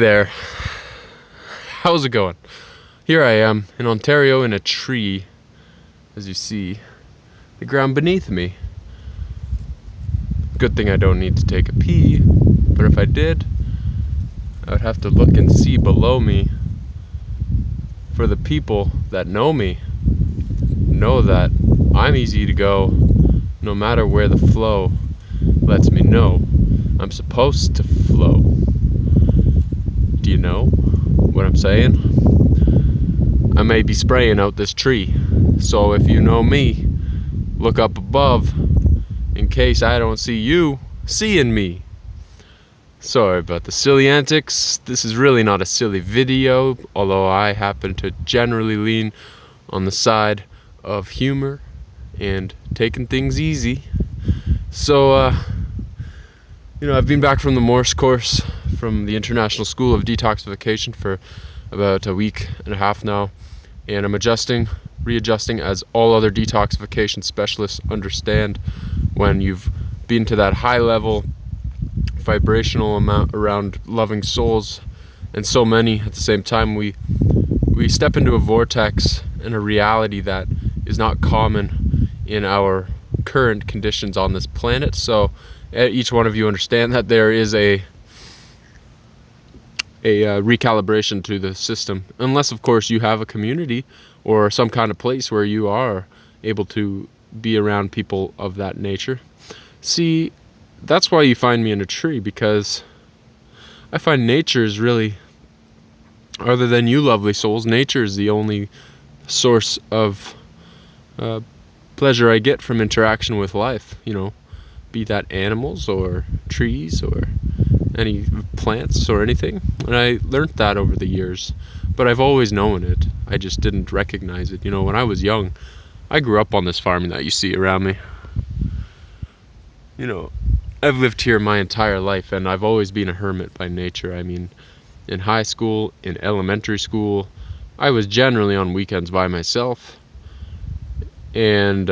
There. How's it going? Here I am in Ontario in a tree, as you see, the ground beneath me. Good thing I don't need to take a pee, but if I did, I would have to look and see below me. For the people that know me, know that I'm easy to go, no matter where the flow lets me know I'm supposed to flow. Do you know what I'm saying? I may be spraying out this tree, so if you know me, look up above in case I don't see you seeing me. Sorry about the silly antics. This is really not a silly video, although I happen to generally lean on the side of humor and taking things easy. So, I've been back from the Morse course from the International School of Detoxification for about a week and a half now, and I'm readjusting as all other detoxification specialists understand. When you've been to that high level vibrational amount around loving souls, and so many at the same time, we step into a vortex and a reality that is not common in our current conditions on this planet. So each one of you understand that there is a recalibration to the system, unless of course you have a community or some kind of place where you are able to be around people of that nature. See, that's why you find me in a tree, because I find nature is really, other than you lovely souls, nature is the only source of pleasure I get from interaction with life, be that animals or trees or any plants or anything. And I learned that over the years, but I've always known it. I just didn't recognize it. When I was young, I grew up on this farm that you see around me. I've lived here my entire life, and I've always been a hermit by nature. I mean, in high school, in elementary school, I was generally on weekends by myself, and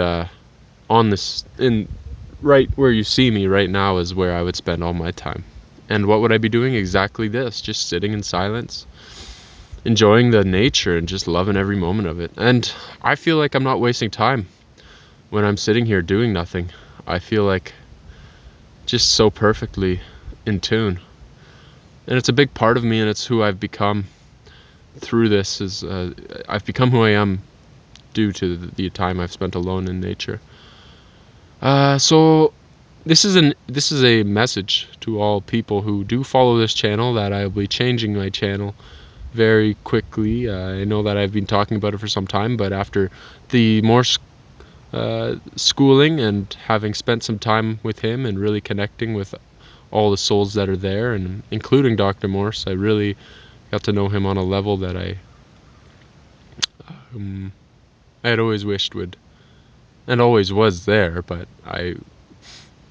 right where you see me right now is where I would spend all my time. And what would I be doing? Exactly this, just sitting in silence, enjoying the nature and just loving every moment of it. And I feel like I'm not wasting time when I'm sitting here doing nothing. I feel like just so perfectly in tune. And it's a big part of me, and it's who I've become through this. I've become who I am due to the time I've spent alone in nature. So this is a message to all people who do follow this channel, that I will be changing my channel very quickly. I know that I've been talking about it for some time, but after the Morse schooling and having spent some time with him and really connecting with all the souls that are there, and including Dr. Morse, I really got to know him on a level that I had always wished would, and always was there, but I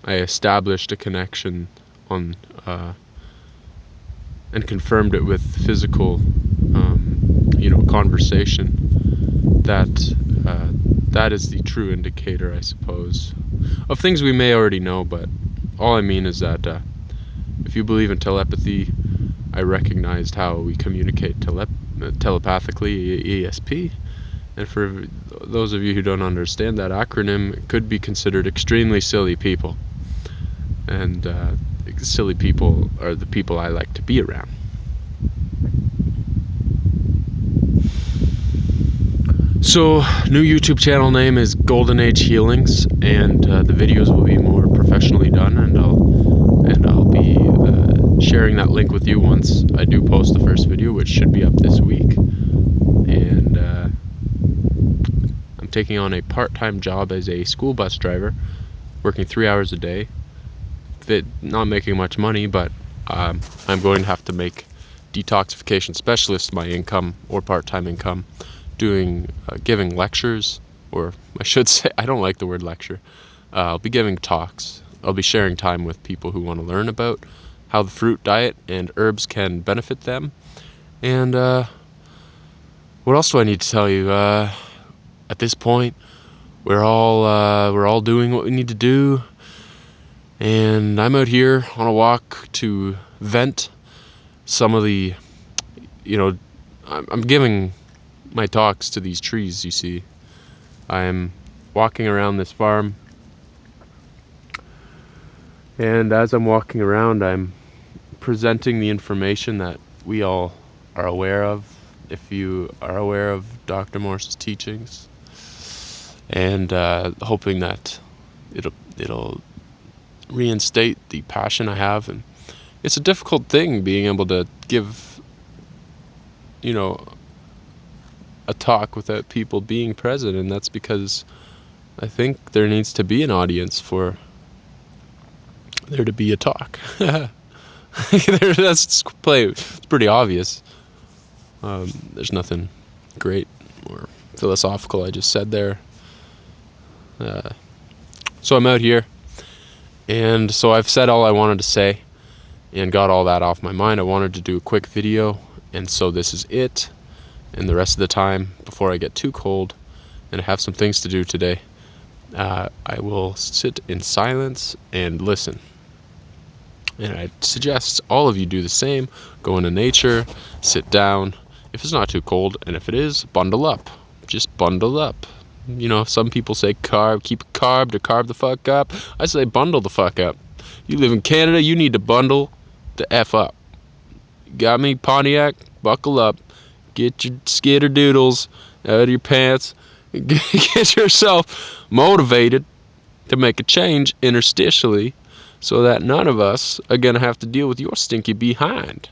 established a connection on and confirmed it with physical conversation. That is the true indicator, I suppose, of things we may already know. But all I mean is that if you believe in telepathy, I recognized how we communicate telepathically, ESP. And for those of you who don't understand that acronym, it could be considered extremely silly people. And silly people are the people I like to be around. So, new YouTube channel name is Golden Age Healings, and the videos will be more professionally done, and I'll be sharing that link with you once I do post the first video, which should be up this week. And I'm taking on a part-time job as a school bus driver, working 3 hours a day. Not making much money, but I'm going to have to make detoxification specialist my income, or part-time income, giving lectures, or I should say, I don't like the word lecture. I'll be giving talks. I'll be sharing time with people who want to learn about how the fruit diet and herbs can benefit them. And what else do I need to tell you? At this point, we're all doing what we need to do, and I'm out here on a walk to vent some of the, I'm giving my talks to these trees, you see. I'm walking around this farm, and as I'm walking around, I'm presenting the information that we all are aware of, if you are aware of Dr. Morse's teachings, and hoping that it'll reinstate the passion I have. And it's a difficult thing being able to give, a talk without people being present, and that's because I think there needs to be an audience for there to be a talk. It's pretty obvious. There's nothing great or philosophical I just said there. So I'm out here, and so I've said all I wanted to say and got all that off my mind. I wanted to do a quick video, and so this is it. And the rest of the time, before I get too cold and I have some things to do today, I will sit in silence and listen. And I suggest all of you do the same. Go into nature, sit down. If it's not too cold, and if it is, bundle up. Just bundle up. Some people say keep it carb to carb the fuck up. I say bundle the fuck up. You live in Canada, you need to bundle the F up. Got me, Pontiac? Buckle up. Get your skitterdoodles out of your pants. Get yourself motivated to make a change interstitially so that none of us are going to have to deal with your stinky behind.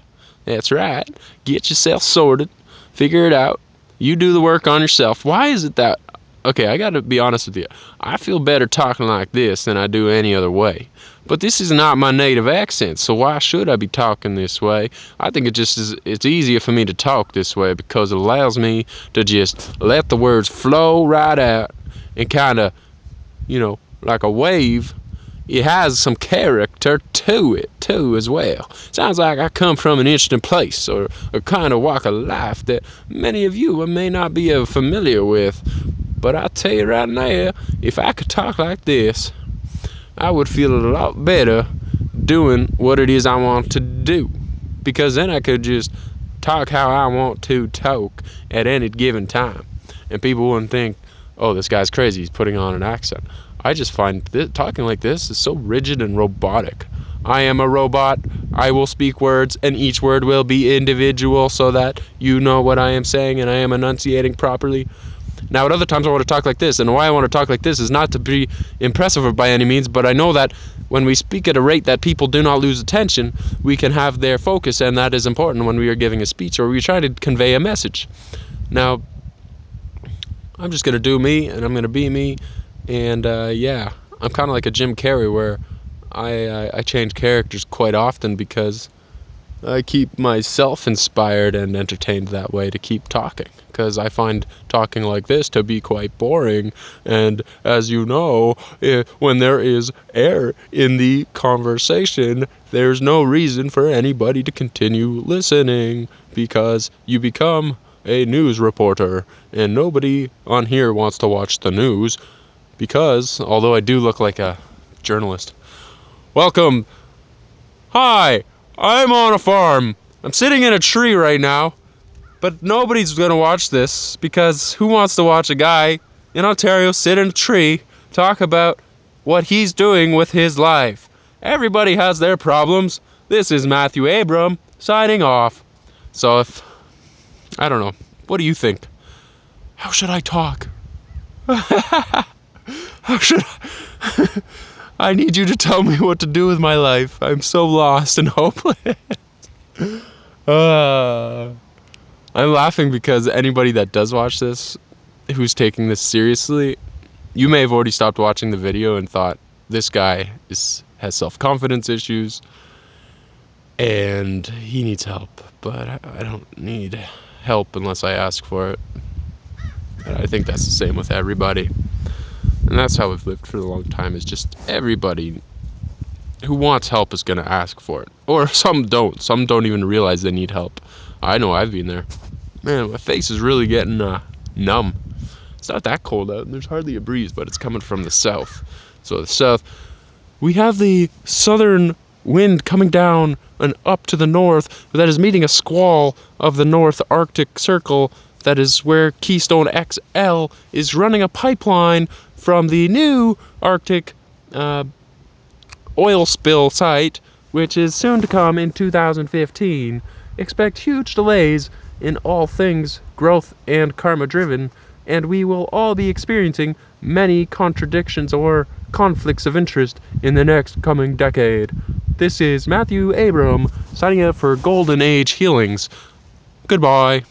That's right. Get yourself sorted. Figure it out. You do the work on yourself. Why is it that... Okay, I got to be honest with you. I feel better talking like this than I do any other way. But this is not my native accent, so why should I be talking this way? I think it's easier for me to talk this way because it allows me to just let the words flow right out and kind of, like a wave. It has some character to it, too, as well. Sounds like I come from an interesting place or a kind of walk of life that many of you may not be familiar with. But I tell you right now, if I could talk like this, I would feel a lot better doing what it is I want to do. Because then I could just talk how I want to talk at any given time. And people wouldn't think, oh, this guy's crazy, he's putting on an accent. I just find talking like this is so rigid and robotic. I am a robot. I will speak words, and each word will be individual so that you know what I am saying and I am enunciating properly. Now, at other times I want to talk like this, and why I want to talk like this is not to be impressive by any means, but I know that when we speak at a rate that people do not lose attention, we can have their focus, and that is important when we are giving a speech or we try to convey a message. Now, I'm just going to do me, and I'm going to be me, and yeah, I'm kind of like a Jim Carrey where I change characters quite often because I keep myself inspired and entertained that way to keep talking, because I find talking like this to be quite boring, and as you know, when there is air in the conversation, there's no reason for anybody to continue listening, because you become a news reporter, and nobody on here wants to watch the news, because, although I do look like a journalist. Welcome. Hi, I'm on a farm. I'm sitting in a tree right now, but nobody's going to watch this because who wants to watch a guy in Ontario sit in a tree talk about what he's doing with his life? Everybody has their problems. This is Matthew Abram signing off. So I don't know. What do you think? How should I talk? How should I... I need you to tell me what to do with my life. I'm so lost and hopeless. I'm laughing because anybody that does watch this, who's taking this seriously, you may have already stopped watching the video and thought, this guy has self-confidence issues and he needs help. But I don't need help unless I ask for it. And I think that's the same with everybody. And that's how I've lived for a long time, is just everybody who wants help is going to ask for it. Or some don't. Some don't even realize they need help. I know I've been there. Man, my face is really getting numb. It's not that cold out, and there's hardly a breeze, but it's coming from the south. So the south, we have the southern wind coming down and up to the north that is meeting a squall of the North Arctic Circle. That is where Keystone XL is running a pipeline from the new Arctic oil spill site, which is soon to come in 2015. Expect huge delays in all things growth and karma driven, and we will all be experiencing many contradictions or conflicts of interest in the next coming decade. This is Matthew Abram signing up for Golden Age Healings. Goodbye.